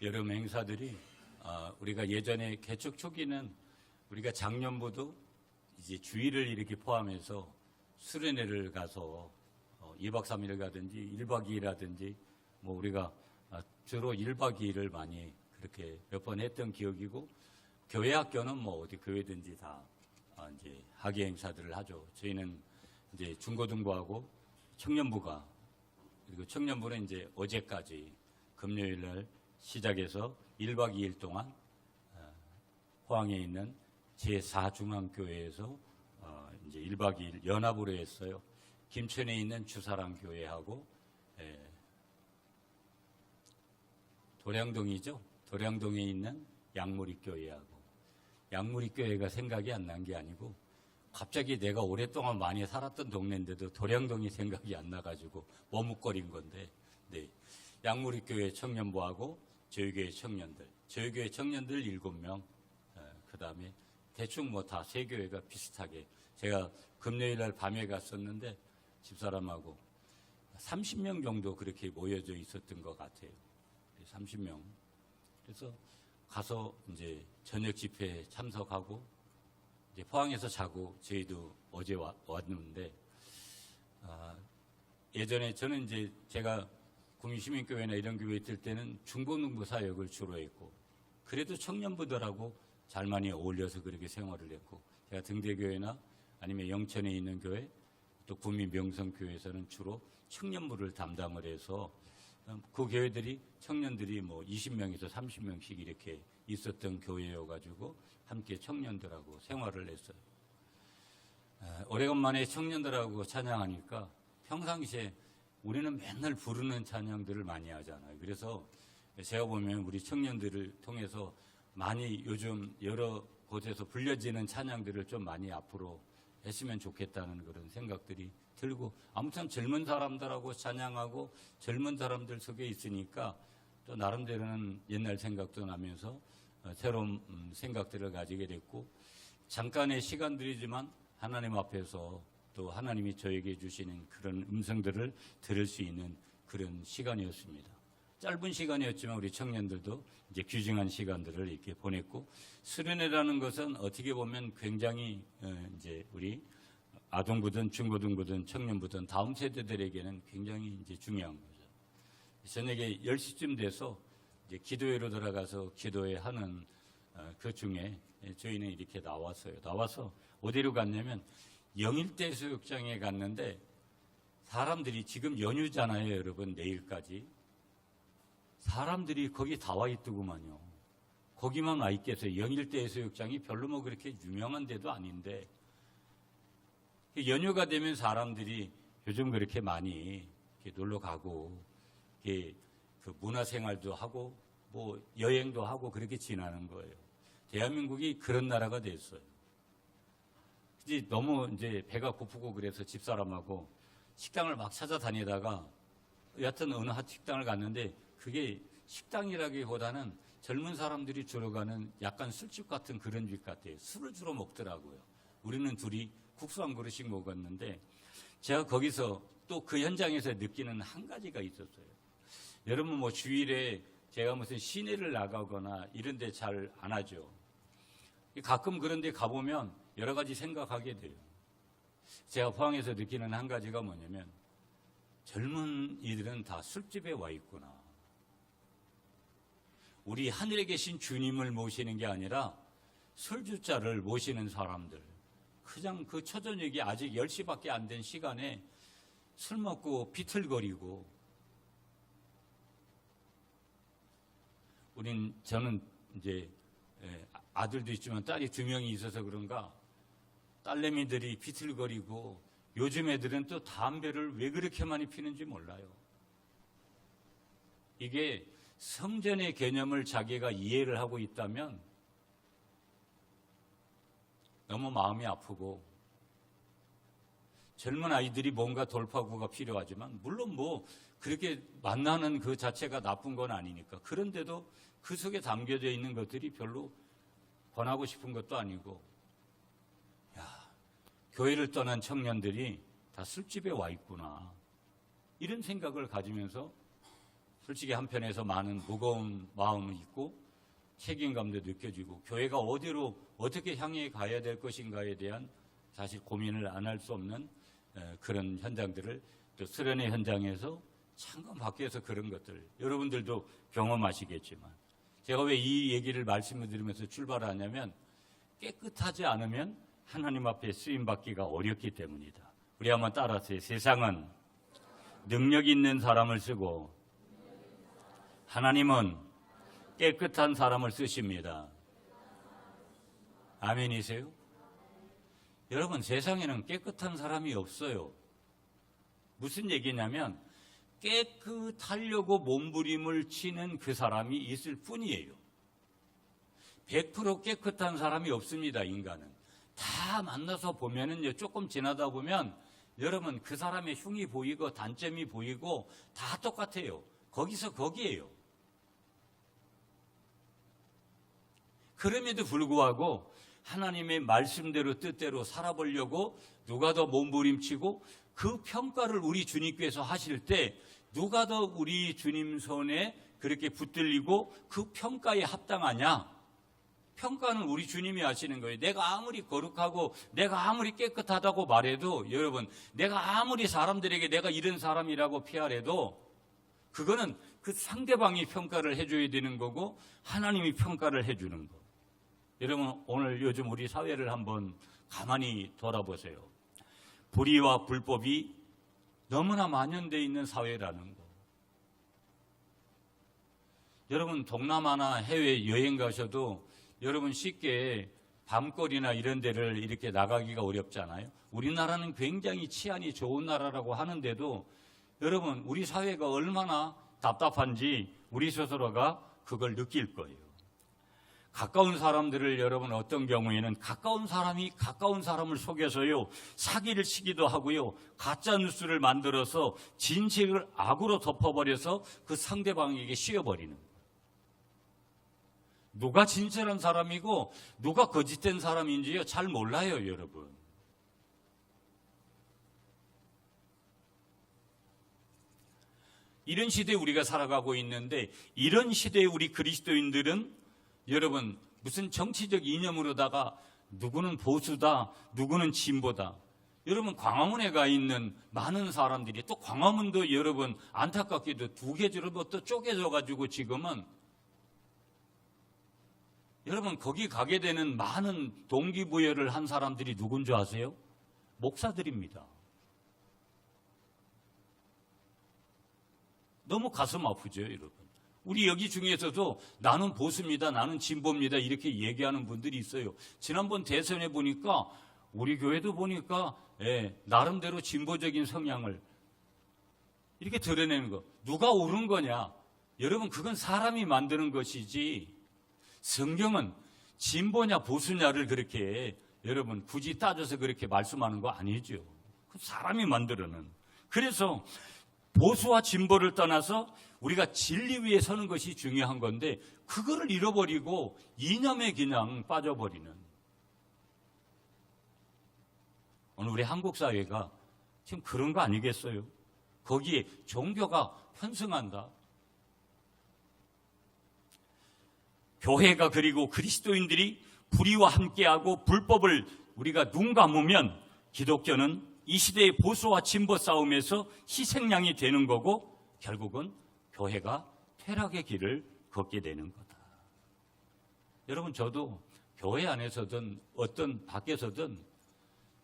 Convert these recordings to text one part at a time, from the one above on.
여름 행사들이 우리가 예전에 개척 초기는 우리가 작년부도 이제 주일을 이렇게 포함해서 수련회를 가서 2박 3일 가든지 1박 2일 하든지 뭐 우리가 주로 1박 2일을 많이 그렇게 몇 번 했던 기억이고, 교회 학교는 뭐 어디 교회든지 다 이제 학예 행사들을 하죠. 저희는 이제 중고등부하고 청년부가, 그리고 청년부는 이제 어제까지 금요일 날 시작해서 1박 2일 동안 포항에 있는 제4중앙교회에서 이제 1박 2일 연합으로 했어요. 김천에 있는 주사랑교회하고 도량동이죠. 도량동에 있는 양무리교회하고, 양무리교회가 생각이 안 난 게 아니고 갑자기 내가 오랫동안 많이 살았던 동네인데도 도량동이 생각이 안 나가지고 머뭇거린 건데, 네. 양무리교회 청년부하고 저희교회 청년들, 저희교회 청년들 7명, 그 다음에 대충 뭐 다 세 교회가 비슷하게, 제가 금요일 날 밤에 갔었는데 집사람하고 30명 정도 그렇게 모여져 있었던 것 같아요. 30명. 그래서 가서 이제 저녁 집회에 참석하고 이제 포항에서 자고, 저희도 어제 왔는데, 예전에 저는 이제 제가 국민시민교회나 이런 교회 있을 때는 중고등부 사역을 주로 했고, 그래도 청년부들하고 잘 많이 어울려서 그렇게 생활을 했고, 제가 등대교회나 아니면 영천에 있는 교회, 또 구민명성교회에서는 주로 청년부를 담당을 해서 그 교회들이 청년들이 뭐 20명에서 30명씩 이렇게 있었던 교회여가지고 함께 청년들하고 생활을 했어요. 오래간만에 청년들하고 찬양하니까 평상시에 우리는 맨날 부르는 찬양들을 많이 하잖아요. 그래서 제가 보면 우리 청년들을 통해서 많이 요즘 여러 곳에서 불려지는 찬양들을 좀 많이 앞으로 했으면 좋겠다는 그런 생각들이 들고, 아무튼 젊은 사람들하고 찬양하고 젊은 사람들 속에 있으니까 또 나름대로는 옛날 생각도 나면서 새로운 생각들을 가지게 됐고, 잠깐의 시간들이지만 하나님 앞에서 또 하나님이 저에게 주시는 그런 음성들을 들을 수 있는 그런 시간이었습니다. 짧은 시간이었지만 우리 청년들도 이제 귀중한 시간들을 이렇게 보냈고, 수련회라는 것은 어떻게 보면 굉장히 이제 우리 아동부든 중고등부든 청년부든 다음 세대들에게는 굉장히 이제 중요한 거죠. 저녁에 10시쯤 돼서 이제 기도회로 들어가서 기도회 하는 그 중에 저희는 이렇게 나왔어요. 나와서 어디로 갔냐면 영일대 수욕장에 갔는데, 사람들이 지금 연휴잖아요, 여러분. 내일까지. 사람들이 거기 다 와 있더구만요. 거기만 와 있겠어요. 영일대 해수욕장이 별로 뭐 그렇게 유명한 데도 아닌데, 연휴가 되면 사람들이 요즘 그렇게 많이 이렇게 놀러 가고, 이렇게 그 문화생활도 하고, 뭐 여행도 하고 그렇게 지나는 거예요. 대한민국이 그런 나라가 됐어요. 이제 너무 이제 배가 고프고 그래서 집사람하고 식당을 막 찾아다니다가 여하튼 어느 한 식당을 갔는데, 그게 식당이라기보다는 젊은 사람들이 주로 가는 약간 술집 같은 그런 집 같아요. 술을 주로 먹더라고요. 우리는 둘이 국수 한 그릇씩 먹었는데, 제가 거기서 또 그 현장에서 느끼는 한 가지가 있었어요. 여러분 뭐 주일에 제가 무슨 시내를 나가거나 이런 데 잘 안 하죠. 가끔 그런 데 가보면 여러 가지 생각하게 돼요. 제가 포항에서 느끼는 한 가지가 뭐냐면, 젊은 이들은 다 술집에 와 있구나. 우리 하늘에 계신 주님을 모시는 게 아니라 설주자를 모시는 사람들, 그냥 그 초저녁이 아직 10시밖에 안 된 시간에 술 먹고 비틀거리고, 저는 이제 아들도 있지만 딸이 2명이 있어서 그런가 딸내미들이 비틀거리고, 요즘 애들은 또 담배를 왜 그렇게 많이 피는지 몰라요. 이게 성전의 개념을 자기가 이해를 하고 있다면 너무 마음이 아프고, 젊은 아이들이 뭔가 돌파구가 필요하지만, 물론 뭐 그렇게 만나는 그 자체가 나쁜 건 아니니까, 그런데도 그 속에 담겨져 있는 것들이 별로 권하고 싶은 것도 아니고, 교회를 떠난 청년들이 다 술집에 와 있구나, 이런 생각을 가지면서 솔직히 한편에서 많은 무거운 마음이 있고 책임감도 느껴지고 교회가 어디로 어떻게 향해 가야 될 것인가에 대한 사실 고민을 안 할 수 없는 그런 현장들을 또 수련회 현장에서 잠깐 밖에서 그런 것들 여러분들도 경험하시겠지만 제가 왜 이 얘기를 말씀을 드리면서 출발하냐면 깨끗하지 않으면 하나님 앞에 쓰임받기가 어렵기 때문이다. 우리 한번 따라하세요. 세상은 능력 있는 사람을 쓰고 하나님은 깨끗한 사람을 쓰십니다. 아멘이세요? 여러분 세상에는 깨끗한 사람이 없어요. 무슨 얘기냐면 깨끗하려고 몸부림을 치는 그 사람이 있을 뿐이에요. 100% 깨끗한 사람이 없습니다. 인간은. 다 만나서 보면은요, 조금 지나다 보면 여러분 그 사람의 흉이 보이고 단점이 보이고 다 똑같아요. 거기서 거기에요. 그럼에도 불구하고 하나님의 말씀대로 뜻대로 살아보려고 누가 더 몸부림치고 그 평가를 우리 주님께서 하실 때 누가 더 우리 주님 손에 그렇게 붙들리고 그 평가에 합당하냐? 평가는 우리 주님이 하시는 거예요. 내가 아무리 거룩하고 내가 아무리 깨끗하다고 말해도 여러분 내가 아무리 사람들에게 내가 이런 사람이라고 피하래도 그거는 그 상대방이 평가를 해줘야 되는 거고 하나님이 평가를 해주는 거. 여러분 오늘 요즘 우리 사회를 한번 가만히 돌아보세요. 불의와 불법이 너무나 만연되어 있는 사회라는 거. 여러분 동남아나 해외 여행 가셔도 여러분 쉽게 밤거리나 이런 데를 이렇게 나가기가 어렵잖아요. 우리나라는 굉장히 치안이 좋은 나라라고 하는데도 여러분 우리 사회가 얼마나 답답한지 우리 스스로가 그걸 느낄 거예요. 가까운 사람들을 여러분 어떤 경우에는 가까운 사람이 가까운 사람을 속여서요 사기를 치기도 하고요 가짜 뉴스를 만들어서 진실을 악으로 덮어버려서 그 상대방에게 씌워버리는 거예요. 누가 진실한 사람이고 누가 거짓된 사람인지요 잘 몰라요 여러분. 이런 시대에 우리가 살아가고 있는데 이런 시대에 우리 그리스도인들은 여러분 무슨 정치적 이념으로다가 누구는 보수다 누구는 진보다. 여러분 광화문에 가 있는 많은 사람들이 또 광화문도 여러분 안타깝게도 두 개로 또 쪼개져 가지고 지금은 여러분 거기 가게 되는 많은 동기부여를 한 사람들이 누군 줄 아세요? 목사들입니다. 너무 가슴 아프죠 여러분. 우리 여기 중에서도 나는 보수입니다 나는 진보입니다 이렇게 얘기하는 분들이 있어요. 지난번 대선에 보니까 우리 교회도 보니까 나름대로 진보적인 성향을 이렇게 드러내는 거. 누가 옳은 거냐? 여러분 그건 사람이 만드는 것이지 성경은 진보냐 보수냐를 그렇게 여러분 굳이 따져서 그렇게 말씀하는 거 아니죠. 그 사람이 만들어낸. 그래서 보수와 진보를 떠나서 우리가 진리 위에 서는 것이 중요한 건데 그거를 잃어버리고 이념에 그냥 빠져버리는 오늘 우리 한국 사회가 지금 그런 거 아니겠어요? 거기에 종교가 편승한다. 교회가 그리고 그리스도인들이 불의와 함께하고 불법을 우리가 눈 감으면 기독교는 이 시대의 보수와 진보 싸움에서 희생양이 되는 거고 결국은 교회가 퇴락의 길을 걷게 되는 거다. 여러분 저도 교회 안에서든 어떤 밖에서든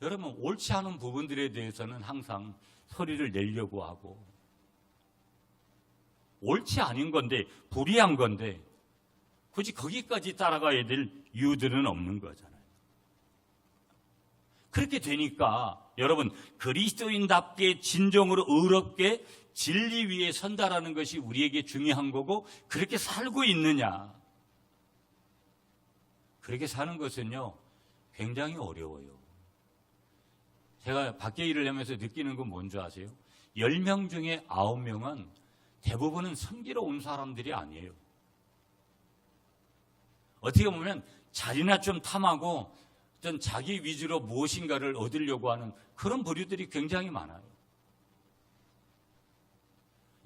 여러분 옳지 않은 부분들에 대해서는 항상 소리를 내려고 하고 옳지 않은 건데 불의한 건데 굳이 거기까지 따라가야 될 이유들은 없는 거잖아요. 그렇게 되니까 여러분 그리스도인답게 진정으로 의롭게 진리 위에 선다라는 것이 우리에게 중요한 거고 그렇게 살고 있느냐. 그렇게 사는 것은요 굉장히 어려워요. 제가 밖에 일을 하면서 느끼는 건 뭔지 아세요? 10명 중에 9명은 대부분은 섬기러 온 사람들이 아니에요. 어떻게 보면 자리나 좀 탐하고 어떤 자기 위주로 무엇인가를 얻으려고 하는 그런 부류들이 굉장히 많아요.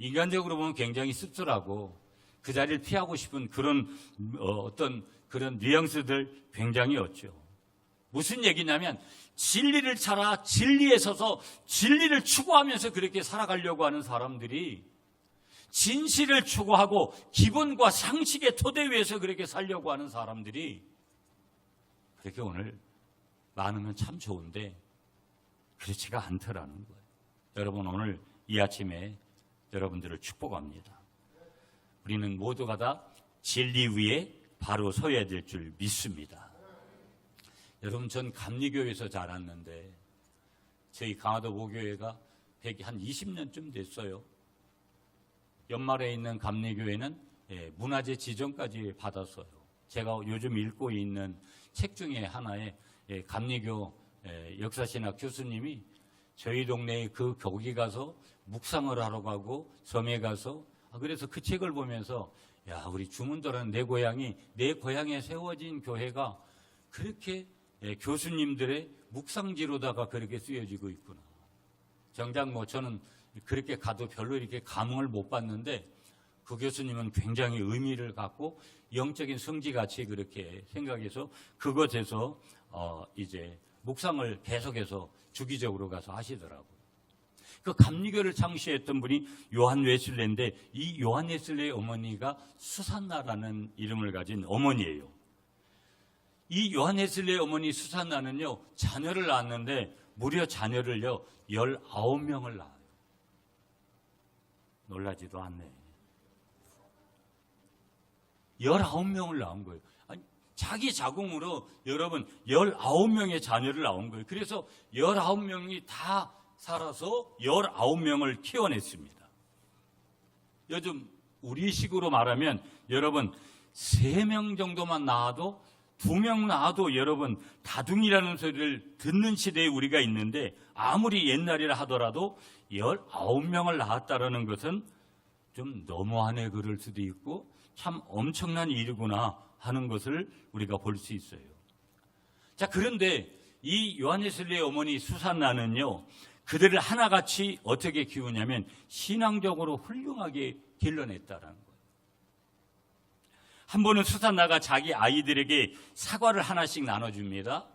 인간적으로 보면 굉장히 씁쓸하고 그 자리를 피하고 싶은 그런 어떤 그런 뉘앙스들 굉장히 없죠. 무슨 얘기냐면 진리를 찾아 진리에 서서 진리를 추구하면서 그렇게 살아가려고 하는 사람들이 진실을 추구하고 기본과 상식의 토대 위에서 그렇게 살려고 하는 사람들이 그렇게 오늘 많으면 참 좋은데 그렇지가 않더라는 거예요. 여러분 오늘 이 아침에 여러분들을 축복합니다. 우리는 모두가 다 진리 위에 바로 서야 될 줄 믿습니다. 여러분 전 감리교회에서 자랐는데 저희 강화도 모교회가 한 20년쯤 됐어요. 연말에 있는 감리교회는 문화재 지정까지 받았어요. 제가 요즘 읽고 있는 책 중에 하나에 감리교 역사신학 교수님이 저희 동네에 그 거기 가서 묵상을 하러 가고 섬에 가서 그래서 그 책을 보면서 야 우리 주문들은 내 고향에 세워진 교회가 그렇게 교수님들의 묵상지로다가 그렇게 쓰여지고 있구나. 정작 저는 그렇게 가도 별로 이렇게 감흥을 못 받는데 그 교수님은 굉장히 의미를 갖고 영적인 성지같이 그렇게 생각해서 그것에서 이제 묵상을 계속해서 주기적으로 가서 하시더라고요. 그 감리교를 창시했던 분이 요한 웨슬레인데 이 요한 웨슬레의 어머니가 수산나라는 이름을 가진 어머니예요. 이 요한 웨슬레의 어머니 수산나는요 자녀를 낳았는데 무려 자녀를요 19명을 낳아요. 놀라지도 않네. 19명을 낳은 거예요. 아니, 자기 자궁으로 여러분 19명의 자녀를 낳은 거예요. 그래서 19명이 다 살아서 19명을 키워냈습니다. 요즘 우리식으로 말하면 여러분 3명 정도만 낳아도 2명 낳아도 여러분 다둥이라는 소리를 듣는 시대에 우리가 있는데 아무리 옛날이라 하더라도 19명을 낳았다라는 것은 좀 너무하네 그럴 수도 있고 참 엄청난 일이구나 하는 것을 우리가 볼 수 있어요. 자, 그런데 이 요한 웨슬리의 어머니 수산나는요 그들을 하나같이 어떻게 키우냐면 신앙적으로 훌륭하게 길러냈다라는 거예요. 한 번은 수산나가 자기 아이들에게 사과를 하나씩 나눠줍니다.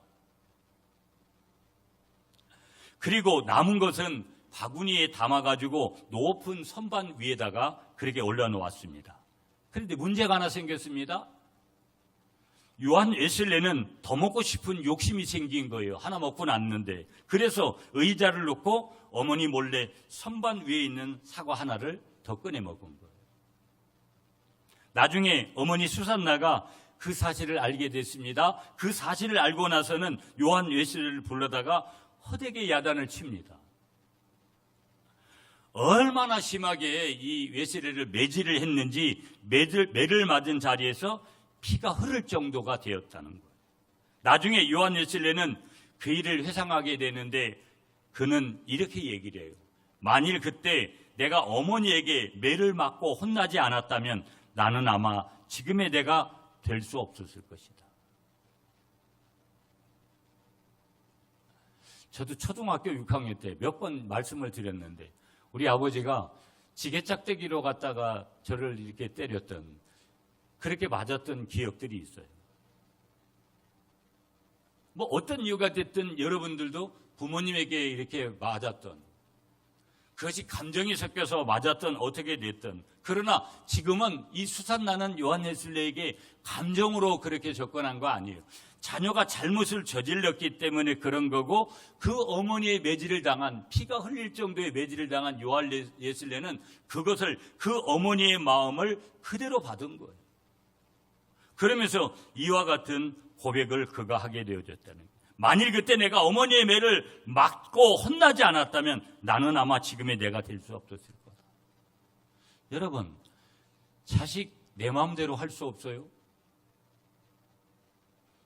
그리고 남은 것은 바구니에 담아가지고 높은 선반 위에다가 그렇게 올려놓았습니다. 그런데 문제가 하나 생겼습니다. 요한 웨슬레는 더 먹고 싶은 욕심이 생긴 거예요. 하나 먹고 났는데. 그래서 의자를 놓고 어머니 몰래 선반 위에 있는 사과 하나를 더 꺼내 먹은 거예요. 나중에 어머니 수산나가 그 사실을 알게 됐습니다. 그 사실을 알고 나서는 요한 웨슬레를 불러다가 헛되게 야단을 칩니다. 얼마나 심하게 이 웨슬레를 매질을 했는지 매를 맞은 자리에서 피가 흐를 정도가 되었다는 거예요. 나중에 요한 웨슬레는 그 일을 회상하게 되는데 그는 이렇게 얘기를 해요. 만일 그때 내가 어머니에게 매를 맞고 혼나지 않았다면 나는 아마 지금의 내가 될 수 없었을 것이다. 저도 초등학교 6학년 때 몇 번 말씀을 드렸는데 우리 아버지가 지게짝대기로 갔다가 저를 이렇게 때렸던 그렇게 맞았던 기억들이 있어요. 뭐 어떤 이유가 됐든 여러분들도 부모님에게 이렇게 맞았던 그것이 감정이 섞여서 맞았던 어떻게 됐든 그러나 지금은 이 수산나는 요한 웨슬레에게 감정으로 그렇게 접근한 거 아니에요. 자녀가 잘못을 저질렀기 때문에 그런 거고 그 어머니의 매질을 당한 피가 흘릴 정도의 매질을 당한 요한 웨슬레는 그것을 그 어머니의 마음을 그대로 받은 거예요. 그러면서 이와 같은 고백을 그가 하게 되어졌다는 거예요. 만일 그때 내가 어머니의 매를 맞고 혼나지 않았다면 나는 아마 지금의 내가 될 수 없었을 거다. 여러분, 자식 내 마음대로 할 수 없어요?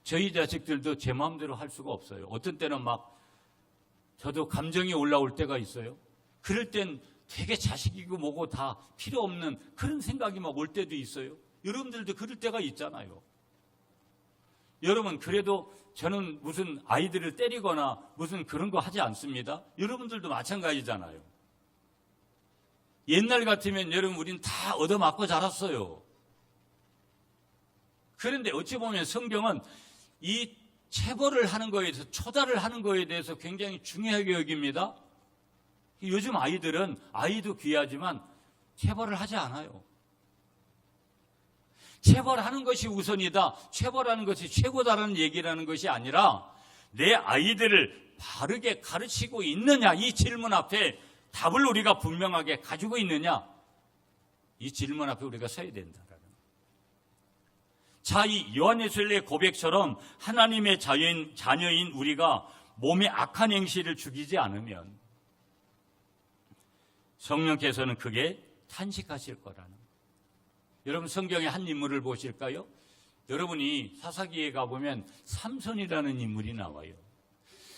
저희 자식들도 제 마음대로 할 수가 없어요. 어떤 때는 막 저도 감정이 올라올 때가 있어요. 그럴 땐 되게 자식이고 뭐고 다 필요 없는 그런 생각이 막 올 때도 있어요. 여러분들도 그럴 때가 있잖아요. 여러분, 그래도 저는 무슨 아이들을 때리거나 무슨 그런 거 하지 않습니다. 여러분들도 마찬가지잖아요. 옛날 같으면 여러분 우리는 다 얻어맞고 자랐어요. 그런데 어찌 보면 성경은 이 체벌을 하는 거에 대해서, 초달을 하는 거에 대해서 굉장히 중요하게 여깁니다. 요즘 아이들은, 아이도 귀하지만 체벌을 하지 않아요. 체벌하는 것이 우선이다, 체벌하는 것이 최고다라는 얘기라는 것이 아니라 내 아이들을 바르게 가르치고 있느냐, 이 질문 앞에 답을 우리가 분명하게 가지고 있느냐, 이 질문 앞에 우리가 서야 된다라는 거예요. 자, 이 요한예술의 고백처럼 하나님의 자녀인 우리가 몸의 악한 행실을 죽이지 않으면 성령께서는 그게 탄식하실 거라는 거예요. 여러분 성경의 한 인물을 보실까요? 여러분이 사사기에 가보면 삼손이라는 인물이 나와요.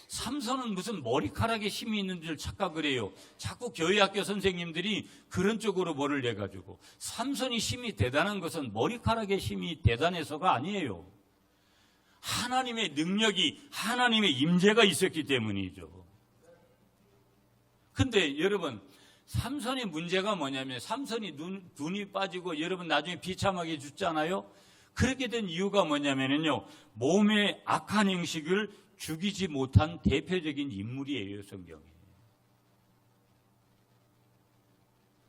삼손은 무슨 머리카락에 힘이 있는 줄 착각을 해요. 자꾸 교회학교 선생님들이 그런 쪽으로 뭐를 내가지고, 삼손이 힘이 대단한 것은 머리카락의 힘이 대단해서가 아니에요. 하나님의 능력이, 하나님의 임재가 있었기 때문이죠. 근데 여러분, 삼손의 문제가 뭐냐면, 삼손이 눈이 빠지고 여러분 나중에 비참하게 죽잖아요. 그렇게 된 이유가 뭐냐면요, 몸의 악한 행식을 죽이지 못한 대표적인 인물이에요, 성경에.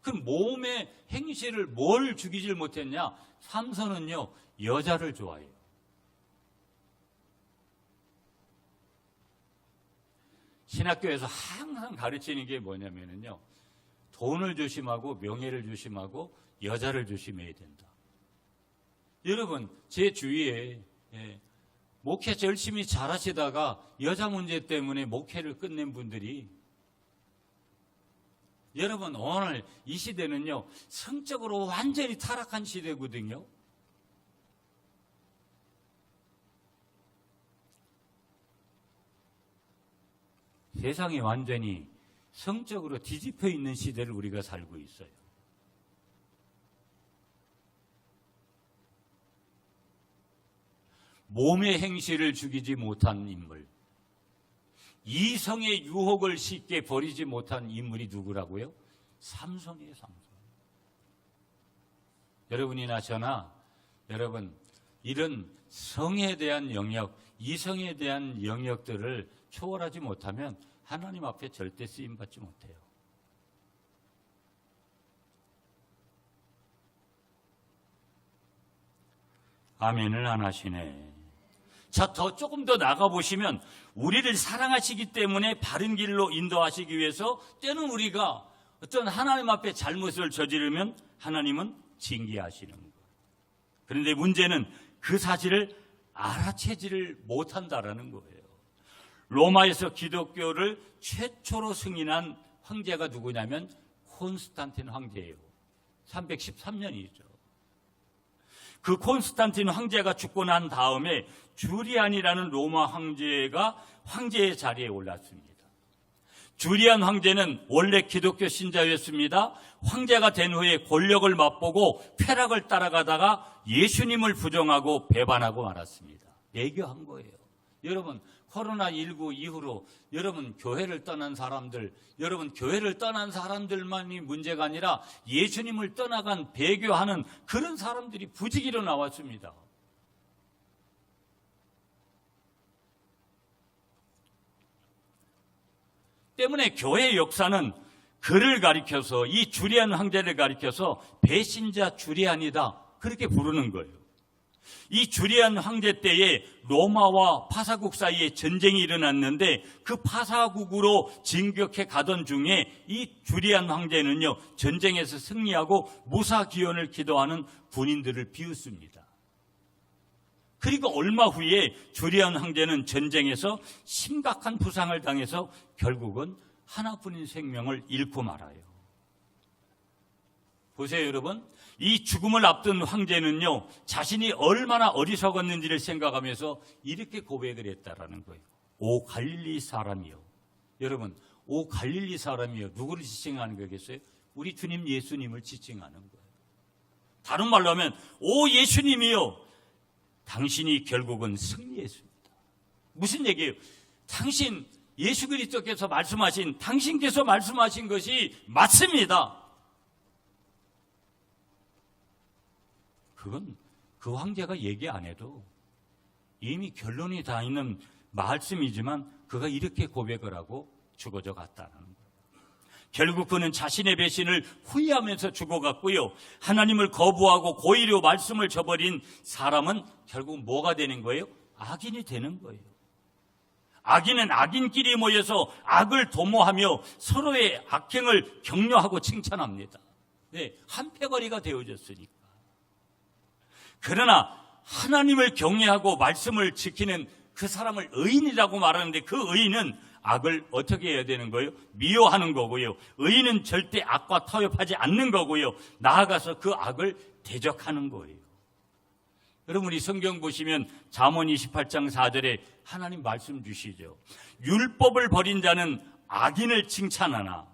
그럼 몸의 행실을 뭘 죽이질 못했냐? 삼손은요, 여자를 좋아해요. 신학교에서 항상 가르치는 게 뭐냐면요, 돈을 조심하고 명예를 조심하고 여자를 조심해야 된다. 여러분, 제 주위에 목회 열심히 잘하시다가 여자 문제 때문에 목회를 끝낸 분들이, 여러분 오늘 이 시대는요, 성적으로 완전히 타락한 시대거든요. 세상이 완전히 성적으로 뒤집혀 있는 시대를 우리가 살고 있어요. 몸의 행실을 죽이지 못한 인물, 이성의 유혹을 쉽게 버리지 못한 인물이 누구라고요? 삼손이에요, 삼손. 여러분이나 저나, 여러분, 이런 성에 대한 영역, 이성에 대한 영역들을 초월하지 못하면 하나님 앞에 절대 쓰임받지 못해요. 아멘을 안 하시네. 자, 조금 더 나가보시면, 우리를 사랑하시기 때문에 바른 길로 인도하시기 위해서 때는 우리가 어떤 하나님 앞에 잘못을 저지르면 하나님은 징계하시는 거예요. 그런데 문제는 그 사실을 알아채지를 못한다라는 거예요. 로마에서 기독교를 최초로 승인한 황제가 누구냐면 콘스탄틴 황제예요. 313년이죠. 그 콘스탄틴 황제가 죽고 난 다음에 주리안이라는 로마 황제가 황제의 자리에 올랐습니다. 주리안 황제는 원래 기독교 신자였습니다. 황제가 된 후에 권력을 맛보고 쾌락을 따라가다가 예수님을 부정하고 배반하고 말았습니다. 배교한 거예요. 여러분, 코로나19 이후로 여러분 교회를 떠난 사람들, 여러분 교회를 떠난 사람들만이 문제가 아니라 예수님을 떠나간 배교하는 그런 사람들이 부지기로 나왔습니다. 때문에 교회의 역사는 그를 가리켜서, 이 주리안 황제를 가리켜서 배신자 주리안이다, 그렇게 부르는 거예요. 이 주리안 황제 때에 로마와 파사국 사이에 전쟁이 일어났는데 그 파사국으로 진격해 가던 중에 이 주리안 황제는요, 전쟁에서 승리하고 무사기원을 기도하는 군인들을 비웃습니다. 그리고 얼마 후에 주리안 황제는 전쟁에서 심각한 부상을 당해서 결국은 하나뿐인 생명을 잃고 말아요. 보세요, 여러분. 이 죽음을 앞둔 황제는요, 자신이 얼마나 어리석었는지를 생각하면서 이렇게 고백을 했다라는 거예요. 오 갈릴리 사람이요. 여러분, 오 갈릴리 사람이요. 누구를 지칭하는 거겠어요? 우리 주님 예수님을 지칭하는 거예요. 다른 말로 하면 오 예수님이요, 당신이 결국은 승리했습니다. 무슨 얘기예요? 당신, 예수 그리스도께서 말씀하신, 당신께서 말씀하신 것이 맞습니다. 그건 그 황제가 얘기 안 해도 이미 결론이 다 있는 말씀이지만 그가 이렇게 고백을 하고 죽어져 갔다는 거예요. 결국 그는 자신의 배신을 후회하면서 죽어갔고요. 하나님을 거부하고 고의로 말씀을 저버린 사람은 결국 뭐가 되는 거예요? 악인이 되는 거예요. 악인은 악인끼리 모여서 악을 도모하며 서로의 악행을 격려하고 칭찬합니다. 네, 한패거리가 되어졌으니까. 그러나 하나님을 경외하고 말씀을 지키는 그 사람을 의인이라고 말하는데 그 의인은 악을 어떻게 해야 되는 거예요? 미워하는 거고요. 의인은 절대 악과 타협하지 않는 거고요. 나아가서 그 악을 대적하는 거예요. 여러분, 이 성경 보시면 잠언 28장 4절에 하나님 말씀 주시죠. 율법을 버린 자는 악인을 칭찬하나.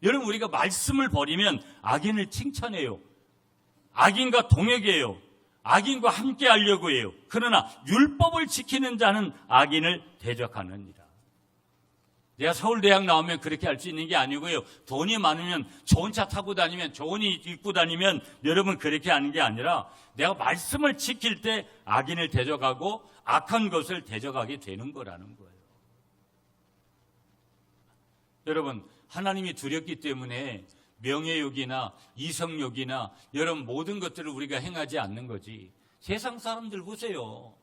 여러분, 우리가 말씀을 버리면 악인을 칭찬해요. 악인과 동역해요. 악인과 함께 하려고 해요. 그러나 율법을 지키는 자는 악인을 대적하느니라. 내가 서울대학 나오면 그렇게 할 수 있는 게 아니고요. 돈이 많으면 좋은 차 타고 다니면 좋은 옷 입고 다니면 여러분 그렇게 하는 게 아니라 내가 말씀을 지킬 때 악인을 대적하고 악한 것을 대적하게 되는 거라는 거예요. 여러분, 하나님이 두렵기 때문에 명예욕이나 이성욕이나 여러분 모든 것들을 우리가 행하지 않는 거지. 세상 사람들 보세요.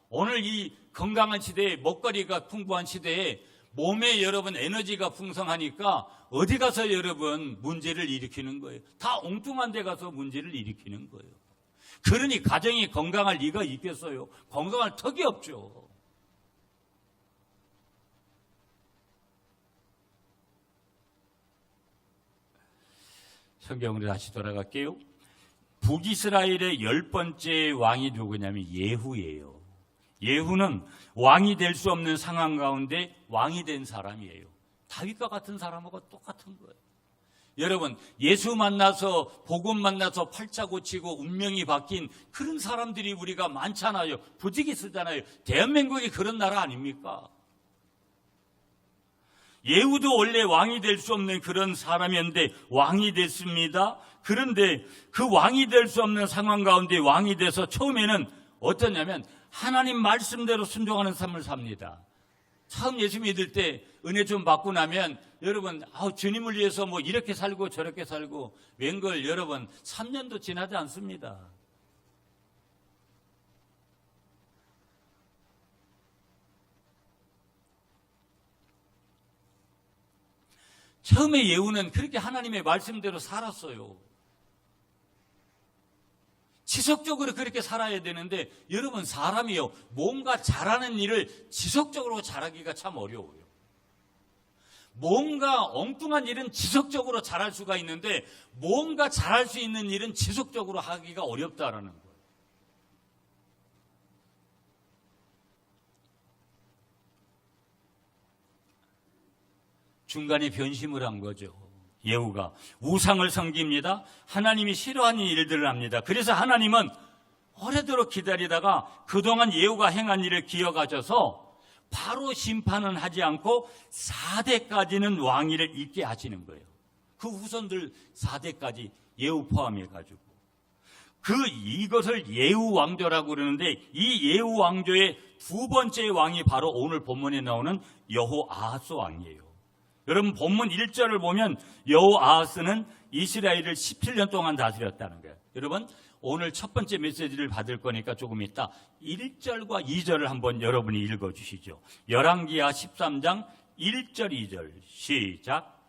오늘 이 건강한 시대에 먹거리가 풍부한 시대에 몸에 여러분 에너지가 풍성하니까 어디 가서 여러분 문제를 일으키는 거예요. 다 엉뚱한 데 가서 문제를 일으키는 거예요. 그러니 가정이 건강할 리가 있겠어요? 건강할 턱이 없죠. 성경으로 다시 돌아갈게요. 북이스라엘의 10번째 왕이 누구냐면 예후예요. 예후는 왕이 될 수 없는 상황 가운데 왕이 된 사람이에요. 다윗과 같은 사람하고 똑같은 거예요. 여러분, 예수 만나서 복음 만나서 팔자 고치고 운명이 바뀐 그런 사람들이 우리가 많잖아요. 부지기수잖아요. 대한민국이 그런 나라 아닙니까? 예후도 원래 왕이 될 수 없는 그런 사람이었는데 왕이 됐습니다. 그런데 그 왕이 될 수 없는 상황 가운데 왕이 돼서 처음에는 어떠냐면 하나님 말씀대로 순종하는 삶을 삽니다. 처음 예수 믿을 때 은혜 좀 받고 나면 여러분 주님을 위해서 뭐 이렇게 살고 저렇게 살고 웬걸 여러분 3년도 지나지 않습니다. 처음에 예후는 그렇게 하나님의 말씀대로 살았어요. 지속적으로 그렇게 살아야 되는데 여러분 사람이요 뭔가 잘하는 일을 지속적으로 잘하기가 참 어려워요. 뭔가 엉뚱한 일은 지속적으로 잘할 수가 있는데 뭔가 잘할 수 있는 일은 지속적으로 하기가 어렵다라는 거예요. 중간에 변심을 한 거죠. 예후가 우상을 섬깁니다. 하나님이 싫어하는 일들을 합니다. 그래서 하나님은 오래도록 기다리다가 그동안 예후가 행한 일을 기억하셔서 바로 심판은 하지 않고 4대까지는 왕위를 있게 하시는 거예요. 그 후손들 4대까지 예후 포함해가지고 이것을 예후 왕조라고 그러는데 이 예후 왕조의 두 번째 왕이 바로 오늘 본문에 나오는 여호아하스 왕이에요. 여러분 본문 1절을 보면 여호아하스는 이스라엘을 17년 동안 다스렸다는 거예요. 여러분 오늘 첫 번째 메시지를 받을 거니까 조금 이따 1절과 2절을 한번 여러분이 읽어주시죠. 열왕기하 13장 1절 2절 시작.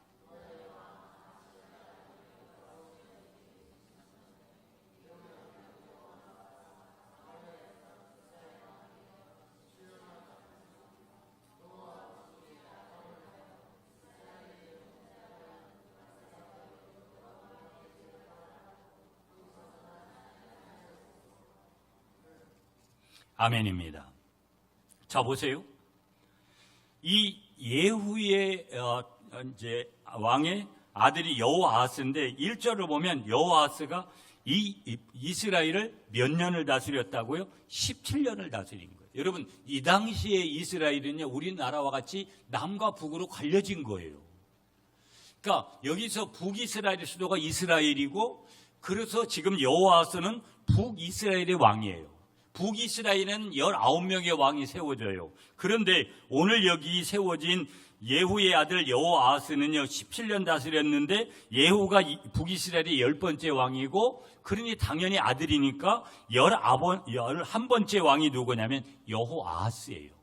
아멘입니다. 자 보세요. 이 예후의 이제 왕의 아들이 여호아하스인데 1절을 보면 여호아하스가 이 이스라엘을 몇 년을 다스렸다고요? 17년을 다스린 거예요. 여러분 이 당시에 이스라엘은요 우리나라와 같이 남과 북으로 갈려진 거예요. 그러니까 여기서 북이스라엘의 수도가 이스라엘이고 그래서 지금 여호와스는 북이스라엘의 왕이에요. 북이스라엘은 19명의 왕이 세워져요. 그런데 오늘 여기 세워진 예후의 아들 여호아하스는요 17년 다스렸는데, 예후가 북이스라엘의 10번째 왕이고, 그러니 당연히 아들이니까 11번째 왕이 누구냐면 여호아하스예요.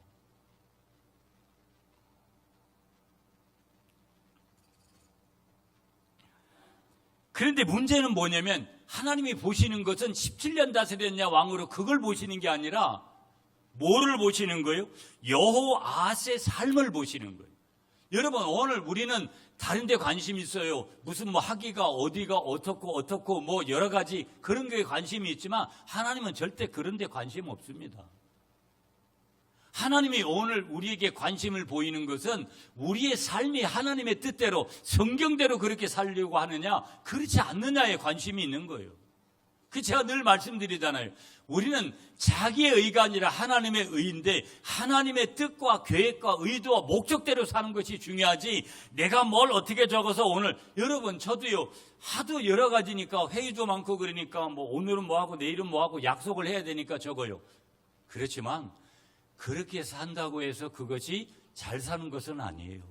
그런데 문제는 뭐냐면, 하나님이 보시는 것은 17년 다스렸냐 왕으로 그걸 보시는 게 아니라 뭐를 보시는 거예요? 여호아하스의 삶을 보시는 거예요. 여러분, 오늘 우리는 다른 데 관심이 있어요. 무슨 뭐 학위가 어디가 어떻고 뭐 여러 가지 그런 게 관심이 있지만, 하나님은 절대 그런 데 관심 없습니다. 하나님이 오늘 우리에게 관심을 보이는 것은 우리의 삶이 하나님의 뜻대로 성경대로 그렇게 살려고 하느냐 그렇지 않느냐에 관심이 있는 거예요. 그 제가 늘 말씀드리잖아요. 우리는 자기의 의가 아니라 하나님의 의인데, 하나님의 뜻과 계획과 의도와 목적대로 사는 것이 중요하지, 내가 뭘 어떻게 적어서 오늘, 여러분 저도요 하도 여러 가지니까 회의도 많고 그러니까 뭐 오늘은 뭐 하고 내일은 뭐 하고 약속을 해야 되니까 적어요. 그렇지만 그렇게 산다고 해서 그것이 잘 사는 것은 아니에요.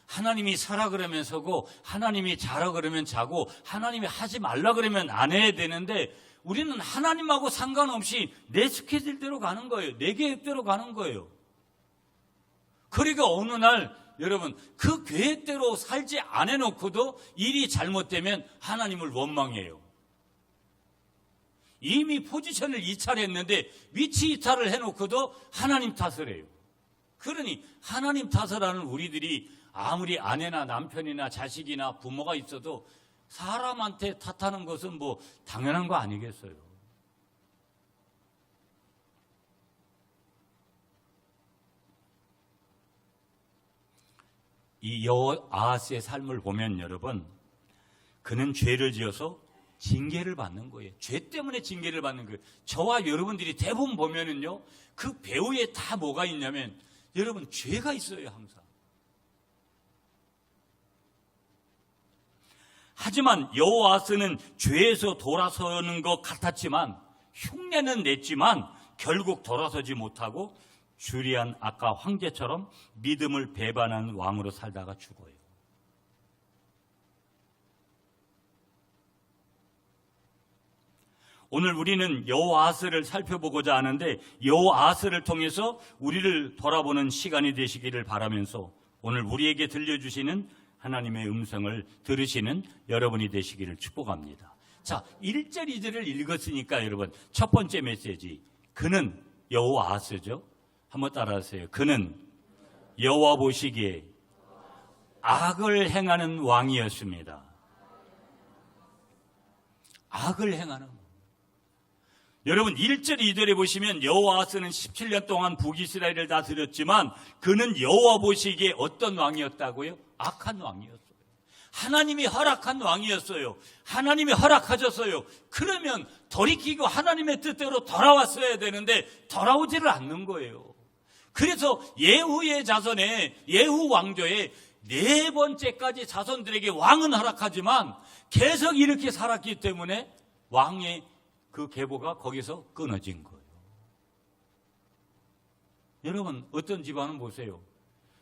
하나님이 사라 그러면 서고, 하나님이 자라 그러면 자고, 하나님이 하지 말라 그러면 안 해야 되는데, 우리는 하나님하고 상관없이 내 스케줄대로 가는 거예요. 내 계획대로 가는 거예요. 그러니까 어느 날 여러분 그 계획대로 살지 않아놓고도 일이 잘못되면 하나님을 원망해요. 이미 포지션을 이탈했는데 위치 이탈을 해놓고도 하나님 탓을 해요. 그러니 하나님 탓을 하는 우리들이 아무리 아내나 남편이나 자식이나 부모가 있어도 사람한테 탓하는 것은 뭐 당연한 거 아니겠어요? 이 여호아하스의 삶을 보면 여러분, 그는 죄를 지어서 징계를 받는 거예요. 죄 때문에 징계를 받는 거예요. 저와 여러분들이 대부분 보면은요, 그 배후에 다 뭐가 있냐면, 여러분 죄가 있어요, 항상. 하지만 여호아하스는 죄에서 돌아서는 것 같았지만, 흉내는 냈지만 결국 돌아서지 못하고 주리한 아까 황제처럼 믿음을 배반한 왕으로 살다가 죽어요. 오늘 우리는 여호아하스를 살펴보고자 하는데, 여호아하스를 통해서 우리를 돌아보는 시간이 되시기를 바라면서 오늘 우리에게 들려주시는 하나님의 음성을 들으시는 여러분이 되시기를 축복합니다. 자, 1절 2절을 읽었으니까 여러분, 첫 번째 메시지, 그는 여호아하스죠. 한번 따라하세요. 그는 여호와 보시기에 악을 행하는 왕이었습니다. 악을 행하는 왕. 여러분 1절 2절에 보시면 여호아하스는 17년 동안 북이스라엘을 다스렸지만 그는 여호와 보시기에 어떤 왕이었다고요? 악한 왕이었어요. 하나님이 허락한 왕이었어요. 하나님이 허락하셨어요. 그러면 돌이키고 하나님의 뜻대로 돌아왔어야 되는데 돌아오지를 않는 거예요. 그래서 예후의 자손에, 예후 왕조에 4번째까지 자손들에게 왕은 허락하지만 계속 이렇게 살았기 때문에 왕의 그 계보가 거기서 끊어진 거예요. 여러분 어떤 집안은 보세요.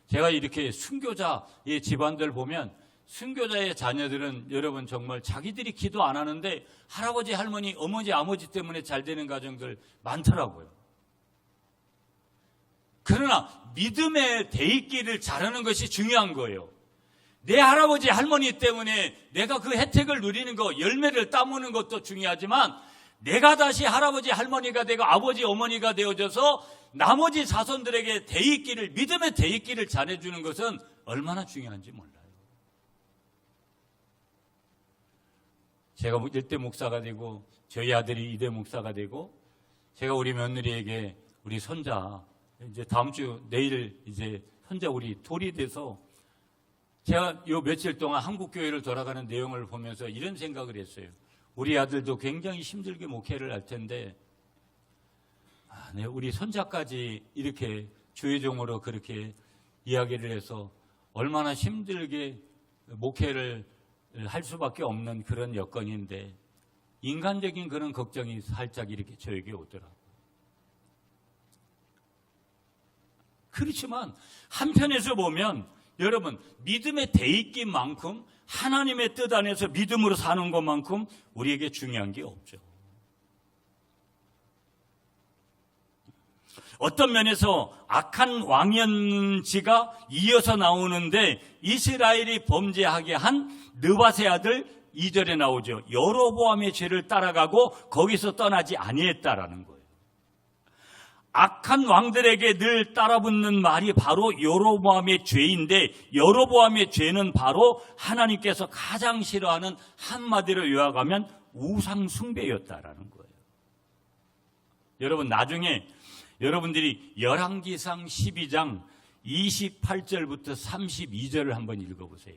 제가 이렇게 순교자의 집안들 보면, 순교자의 자녀들은 여러분 정말 자기들이 기도 안 하는데 할아버지, 할머니, 어머니, 아버지 때문에 잘 되는 가정들 많더라고요. 그러나 믿음의 대입기를 잘하는 것이 중요한 거예요. 내 할아버지, 할머니 때문에 내가 그 혜택을 누리는 거, 열매를 따먹는 것도 중요하지만, 내가 다시 할아버지, 할머니가 되고 아버지, 어머니가 되어져서 나머지 자손들에게 대입기를, 믿음의 대입기를 잘해주는 것은 얼마나 중요한지 몰라요. 제가 1대 목사가 되고 저희 아들이 2대 목사가 되고, 제가 우리 며느리에게 우리 손자, 이제 다음 주 내일 이제 손자 우리 돌이 돼서, 제가 요 며칠 동안 한국 교회를 돌아가는 내용을 보면서 이런 생각을 했어요. 우리 아들도 굉장히 힘들게 목회를 할 텐데, 네, 우리 손자까지 이렇게 주의종으로 그렇게 이야기를 해서 얼마나 힘들게 목회를 할 수밖에 없는 그런 여건인데 인간적인 그런 걱정이 살짝 이렇게 저에게 오더라고요. 그렇지만 한편에서 보면 여러분 믿음의 대입기만큼 하나님의 뜻 안에서 믿음으로 사는 것만큼 우리에게 중요한 게 없죠. 어떤 면에서 악한 왕연지가 이어서 나오는데 이스라엘이 범죄하게 한 느밧의 아들 2절에 나오죠. 여로보암의 죄를 따라가고 거기서 떠나지 아니했다라는 거예요. 악한 왕들에게 늘 따라붙는 말이 바로 여로보암의 죄인데 여로보암의 죄는 바로 하나님께서 가장 싫어하는 한마디로 요약하면 우상 숭배였다라는 거예요. 여러분 나중에 여러분들이 열왕기상 12장 28절부터 32절을 한번 읽어보세요.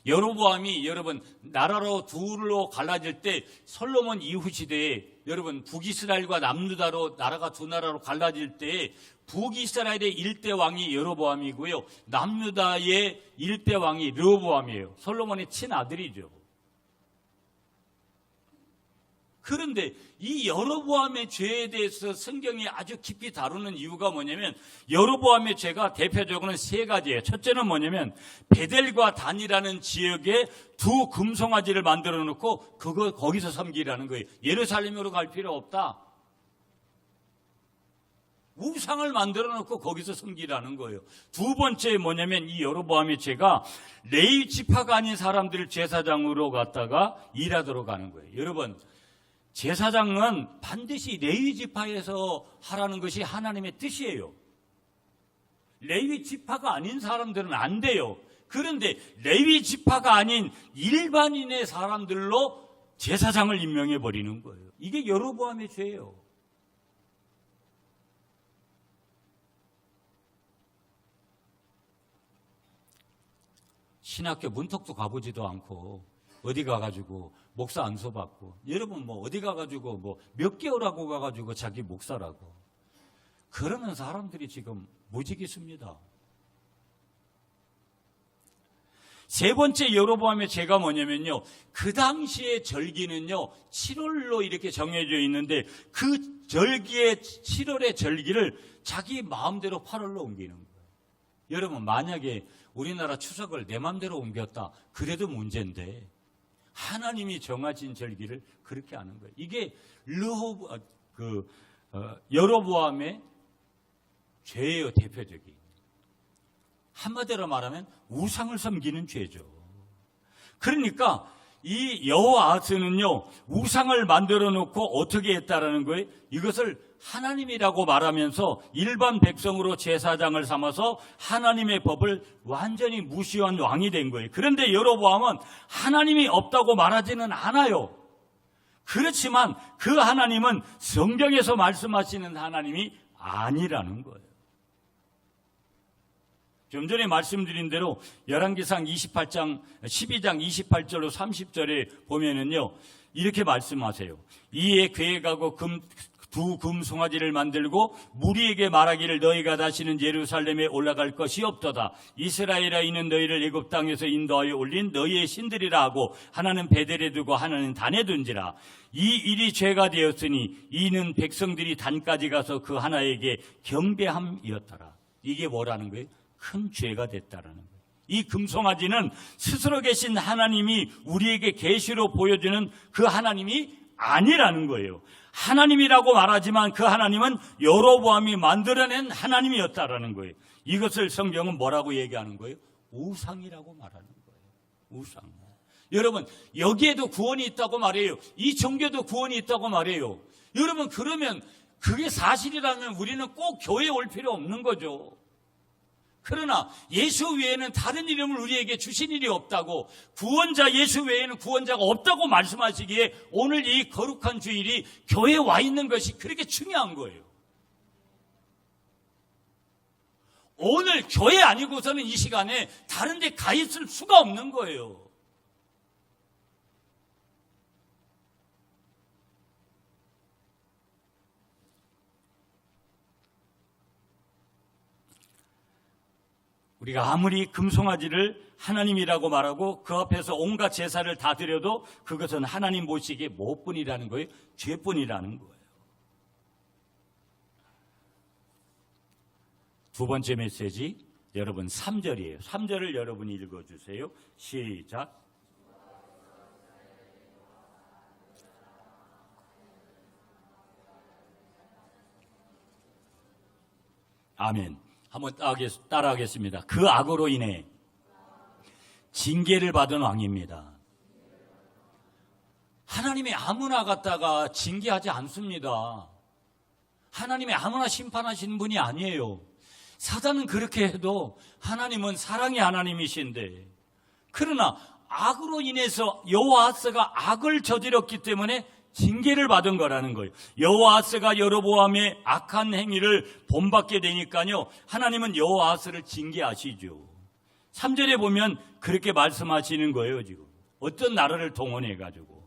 여로보암이 여러분 나라로 둘로 갈라질 때 솔로몬 이후 시대에 여러분 북이스라엘과 남유다로 나라가 두 나라로 갈라질 때 북이스라엘의 일대 왕이 여로보암이고요. 남유다의 일대 왕이 르호보암이에요. 솔로몬의 친아들이죠. 그런데 이 여로보암의 죄에 대해서 성경이 아주 깊이 다루는 이유가 뭐냐면 여로보암의 죄가 대표적으로는 세 가지예요. 첫째는 뭐냐면 베델과 단이라는 지역에 두 금송아지를 만들어 놓고 거기서 섬기라는 거예요. 예루살렘으로 갈 필요 없다. 우상을 만들어 놓고 거기서 섬기라는 거예요. 두 번째 뭐냐면 이 여로보암의 죄가 레위 지파가 아닌 사람들을 제사장으로 갔다가 일하도록 하는 거예요. 여러분 제사장은 반드시 레위 지파에서 하라는 것이 하나님의 뜻이에요. 레위 지파가 아닌 사람들은 안 돼요. 그런데 레위 지파가 아닌 일반인의 사람들로 제사장을 임명해 버리는 거예요. 이게 여로보암의 죄예요. 신학교 문턱도 가보지도 않고 어디 가가지고 목사 안수 받고 여러분 뭐 어디 가가지고 뭐 몇 개월 하고 가가지고 자기 목사라고 그러는 사람들이 지금 무지 있습니다. 세 번째 여로보암의 죄가 뭐냐면요. 그 당시의 절기는요. 7월로 이렇게 정해져 있는데 그 절기의 7월의 절기를 자기 마음대로 8월로 옮기는 거예요. 여러분 만약에 우리나라 추석을 내 마음대로 옮겼다. 그래도 문제인데 하나님이 정하신 절기를 그렇게 하는 거예요. 이게 여로보암의 죄예요. 대표적인. 한마디로 말하면 우상을 섬기는 죄죠. 그러니까 이 여호아하스는요 우상을 만들어 놓고 어떻게 했다라는 거예요? 이것을 하나님이라고 말하면서 일반 백성으로 제사장을 삼아서 하나님의 법을 완전히 무시한 왕이 된 거예요. 그런데 여로보암은 하나님이 없다고 말하지는 않아요. 그렇지만 그 하나님은 성경에서 말씀하시는 하나님이 아니라는 거예요. 좀 전에 말씀드린 대로 열왕기상 12장 28절로 30절에 보면은요 이렇게 말씀하세요. 이에 계획하고 두 금송아지를 만들고 무리에게 말하기를 너희가 다시는 예루살렘에 올라갈 것이 없도다. 이스라엘아 이는 너희를 애굽 땅에서 인도하여 올린 너희의 신들이라 하고 하나는 베델에 두고 하나는 단에 둔지라. 이 일이 죄가 되었으니 이는 백성들이 단까지 가서 그 하나에게 경배함이었더라. 이게 뭐라는 거예요? 큰 죄가 됐다라는 거예요. 이 금송아지는 스스로 계신 하나님이 우리에게 계시로 보여주는 그 하나님이 아니라는 거예요. 하나님이라고 말하지만 그 하나님은 여로보암이 만들어낸 하나님이었다라는 거예요. 이것을 성경은 뭐라고 얘기하는 거예요? 우상이라고 말하는 거예요. 우상. 여러분 여기에도 구원이 있다고 말해요. 이 종교도 구원이 있다고 말해요. 여러분 그러면 그게 사실이라면 우리는 꼭 교회에 올 필요 없는 거죠. 그러나 예수 외에는 다른 이름을 우리에게 주신 일이 없다고 구원자 예수 외에는 구원자가 없다고 말씀하시기에 오늘 이 거룩한 주일이 교회에 와 있는 것이 그렇게 중요한 거예요. 오늘 교회 아니고서는 이 시간에 다른 데 가 있을 수가 없는 거예요. 우리가 아무리 금송아지를 하나님이라고 말하고 그 앞에서 온갖 제사를 다 드려도 그것은 하나님 보시기에 뭐뿐이라는 거예요? 죄뿐이라는 거예요. 두 번째 메시지, 여러분 3절이에요. 3절을 여러분이 읽어주세요. 시작. 아멘. 한번 따라하겠습니다. 그 악으로 인해 징계를 받은 왕입니다. 하나님이 아무나 갖다가 징계하지 않습니다. 하나님이 아무나 심판하시는 분이 아니에요. 사단은 그렇게 해도 하나님은 사랑의 하나님이신데, 그러나 악으로 인해서 여호아하스가 악을 저질렀기 때문에 징계를 받은 거라는 거예요. 여호아하스가 여로보암의 악한 행위를 본받게 되니까요, 하나님은 여호아하스를 징계하시죠. 3절에 보면 그렇게 말씀하시는 거예요. 지금 어떤 나라를 동원해가지고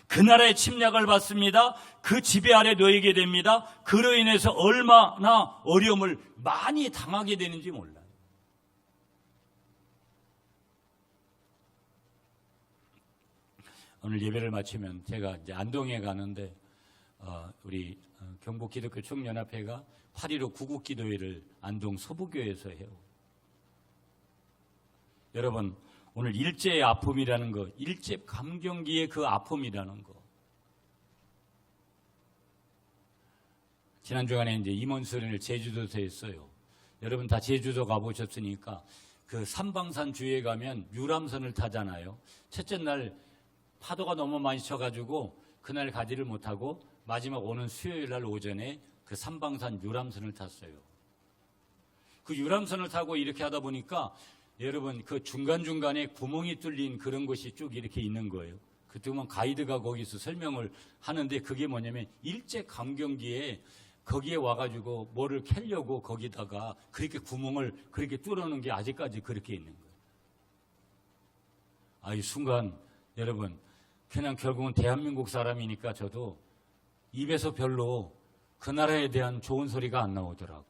그 나라의 침략을 받습니다. 그 지배 아래 놓이게 됩니다. 그로 인해서 얼마나 어려움을 많이 당하게 되는지 몰라요. 오늘 예배를 마치면 제가 이제 안동에 가는데 우리 경북기독교총연합회가 8.15 구국기도회를 안동 서부교회에서 해요. 여러분, 오늘 일제의 아픔이라는 거, 일제 감경기의 그 아픔이라는 거. 지난 주간에 이제 임원수련을 제주도에서 했어요. 여러분 다 제주도 가보셨으니까 그 삼방산 주위에 가면 유람선을 타잖아요. 첫째 날 파도가 너무 많이 쳐가지고 그날 가지를 못하고 마지막 오는 수요일 날 오전에 그 삼방산 유람선을 탔어요. 그 유람선을 타고 이렇게 하다 보니까 여러분 그 중간중간에 구멍이 뚫린 그런 곳이 쭉 이렇게 있는 거예요. 그때 보면 가이드가 거기서 설명을 하는데 그게 뭐냐면 일제 감경기에 거기에 와가지고 뭐를 캐려고 거기다가 그렇게 구멍을 그렇게 뚫어놓은 게 아직까지 그렇게 있는 거예요. 이 순간 여러분 그냥 결국은 대한민국 사람이니까 저도 입에서 별로 그 나라에 대한 좋은 소리가 안 나오더라고요.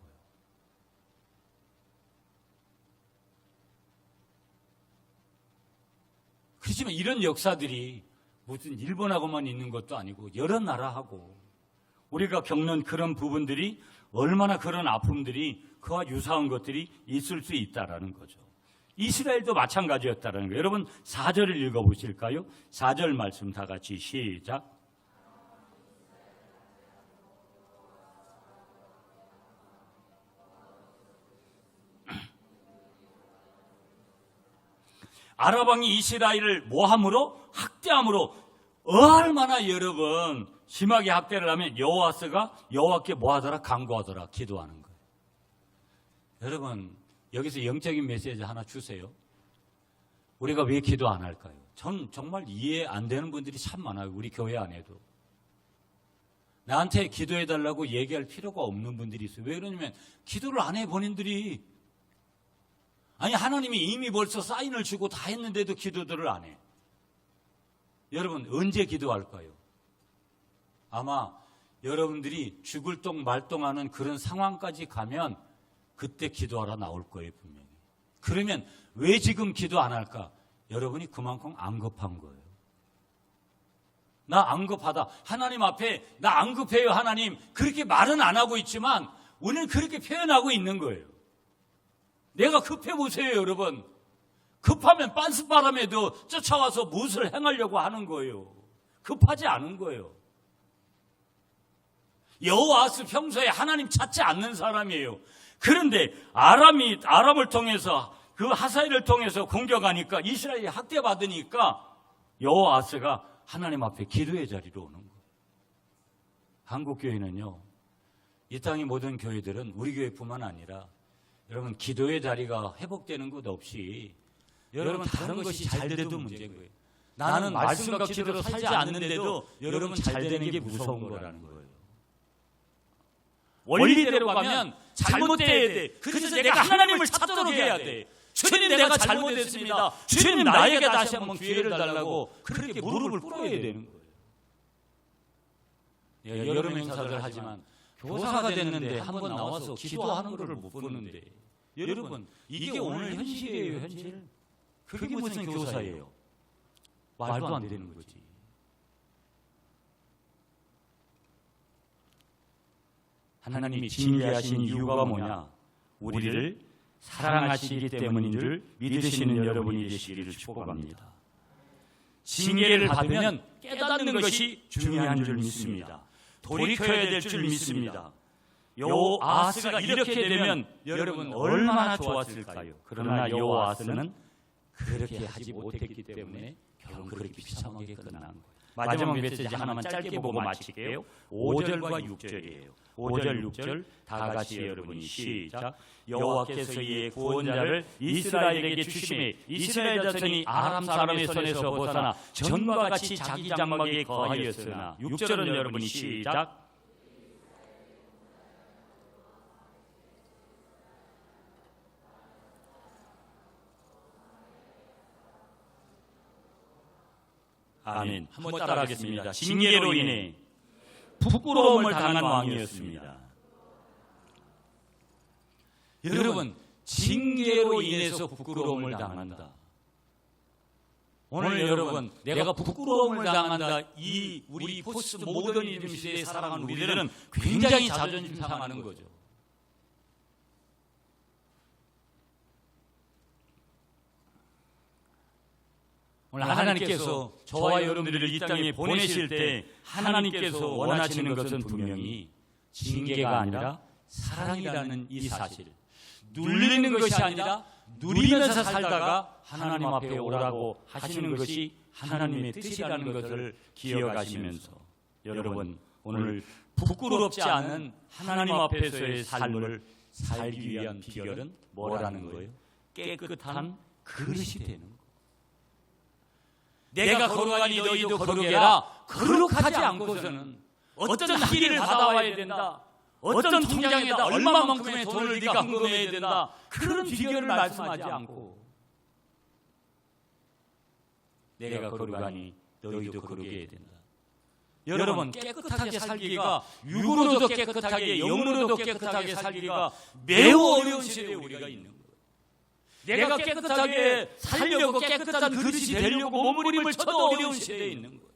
그렇지만 이런 역사들이 무슨 일본하고만 있는 것도 아니고 여러 나라하고 우리가 겪는 그런 부분들이 얼마나 그런 아픔들이 그와 유사한 것들이 있을 수 있다라는 거죠. 이스라엘도 마찬가지였다라는 거예요. 여러분 4절을 읽어보실까요? 4절 말씀 다 같이 시작. 아랍왕이 이스라엘을 뭐함으로? 학대함으로 얼마나 여러분 심하게 학대를 하면 여호와스가 여호와께 뭐하더라? 간구하더라. 기도하는 거예요. 여러분 여기서 영적인 메시지 하나 주세요. 우리가 왜 기도 안 할까요? 전 정말 이해 안 되는 분들이 참 많아요. 우리 교회 안에도. 나한테 기도해달라고 얘기할 필요가 없는 분들이 있어요. 왜 그러냐면 기도를 안 해 본인들이. 아니 하나님이 이미 벌써 사인을 주고 다 했는데도 기도들을 안 해. 여러분 언제 기도할까요? 아마 여러분들이 죽을 똥 말똥하는 그런 상황까지 가면 그때 기도하러 나올 거예요 분명히. 그러면 왜 지금 기도 안 할까? 여러분이 그만큼 안 급한 거예요. 나 안 급하다. 하나님 앞에 나 안 급해요 하나님. 그렇게 말은 안 하고 있지만 우리는 그렇게 표현하고 있는 거예요. 내가 급해 보세요 여러분. 급하면 빤스바람에도 쫓아와서 무엇을 행하려고 하는 거예요. 급하지 않은 거예요. 여호와스 평소에 하나님 찾지 않는 사람이에요. 그런데 아람을 통해서 그 하사엘을 통해서 공격하니까 이스라엘이 학대받으니까 여호와스가 하나님 앞에 기도의 자리로 오는 거예요. 한국교회는요, 이 땅의 모든 교회들은 우리 교회뿐만 아니라 여러분 기도의 자리가 회복되는 것 없이 여러분 다른 것이 잘 돼도 문제인 거예요. 나는 말씀과 기도로 살지 않는데도 여러분 잘 되는 게 무서운 거라는 거예요. 원리대로 가면 잘못돼야 돼. 그래서 내가 하나님을 찾도록 해야 돼. 주님 내가 잘못했습니다. 주님 나에게 다시 한번 기회를 달라고 그렇게 무릎을 꿇어야 되는 거예요. 여름 행사를 하지만 교사가 됐는데 한 번 나와서 기도하는 것을 못 보는데 여러분, 이게 오늘 현실이에요, 현실. 그게 무슨 교사예요? 말도 안 되는 거지. 하나님이 징계하신 이유가 뭐냐? 우리를 사랑하시기 때문인 줄 믿으시는 여러분이 되시기를 축복합니다. 징계를 받으면 깨닫는 것이 중요한 줄 믿습니다. 돌이켜야 될 줄 믿습니다. 여호아스가 이렇게 되면 여러분 얼마나 좋았을까요? 그러나 여호아스는 그렇게 하지 못했기 때문에 결국 그렇게 비참하게 끝난 거예요. 마지막 메시지 하나만 짧게 보고 마칠게요. 5절과 6절이에요. 5절, 6절 다 같이 여러분이 시작. 여호와께서 이의 구원자를 이스라엘에게 주심에 이스라엘 자손이 아람 사람의 손에서 벗어나 전과 같이 자기 장막에 거하였으나 6절은 여러분이 시작. 아멘. 한번 따라하겠습니다. 징계로 인해 부끄러움을 당한 왕이었습니다. 여러분, 징계로 인해서 부끄러움을 당한다. 오늘 여러분, 내가 부끄러움을 당한다. 이 우리 포스트 모더니즘 시대에 살아가는 우리들은 굉장히 자존심 상하는 거죠. 오늘 하나님께서 저와 여러분들을 이 땅에 보내실 때 하나님께서 원하시는 것은 분명히 징계가 아니라 사랑이라는 이 사실, 눌리는 것이 아니라 누리면서 살다가 하나님 앞에 오라고 하시는 것이 하나님의 뜻이라는 것을 기억하시면서 여러분 오늘 부끄럽지 않은 하나님 앞에서의 삶을 살기 위한 비결은 뭐라는 거예요? 깨끗한 그릇이 되는 거예요. 내가 거룩하니 너희도 거룩해라. 거룩하지 않고서는 어떤 학위를 받아와야 된다. 어떤 통장에다 얼마만큼의 돈을 네가 헌금해야 된다. 그런 비결을 말씀하지 않고 내가 거룩하니 너희도 거룩해야 된다. 여러분, 깨끗하게 살기가 육으로도 깨끗하게 영으로도 깨끗하게 살기가 매우 어려운 시대에 우리가 있는 거예요. 내가 깨끗하게 살려고 깨끗한 그릇이 되려고 몸부림을 쳐도 어려운 시대에 있는 거예요.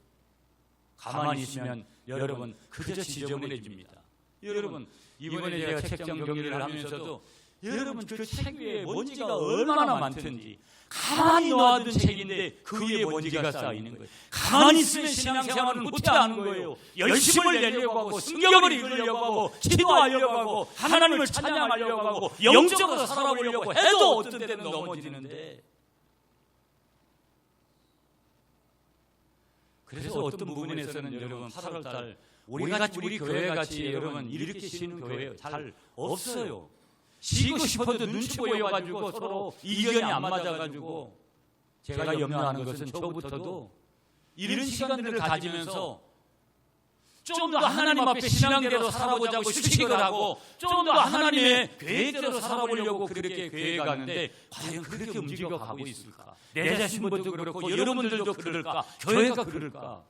가만히 있으면 여러분 그저 지저분해집니다. 여러분 이번에 제가 책장 정리를 하면서도 여러분 그 책 위에 먼지가 얼마나 많던지 가만히 놔둔 책인데 그 위에 먼지가 쌓이는 거예요. 가만히 있으면 신앙생활은 못하는 거예요. 열심을 내려고 하고 성경을 읽으려고 하고 기도하려고 하고 하나님을 찬양하려고 하고 영적으로 살아보려고 해도 어떤 때는 넘어지는데, 그래서 어떤 부분에서는 여러분 8월달 우리 교회같이 여러분 이렇게 쉬는 교회 잘 없어요. 쉬고 싶어도 눈치 보여가지고 서로 이견이 안 맞아가지고 제가 염려하는 것은 저부터도 이런 시간들을 가지면서 좀 더 하나님 앞에 신앙대로 살아보자고 휴식을 하고 좀 더 하나님의 계획대로 살아보려고 그렇게 계획하는데 과연 그렇게 움직여가고 있을까? 내 자신도 그렇고 여러분들도 그럴까? 교회가 그럴까?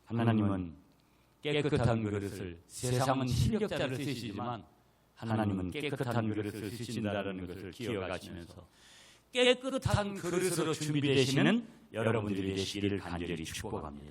하나님은 깨끗한 그릇을, 세상은 실력자를 쓰시지만 하나님은 깨끗한 그릇을 쓰신다는 것을 기억하시면서 깨끗한 그릇으로 준비되시는 여러분들이 되시기를 간절히 축복합니다.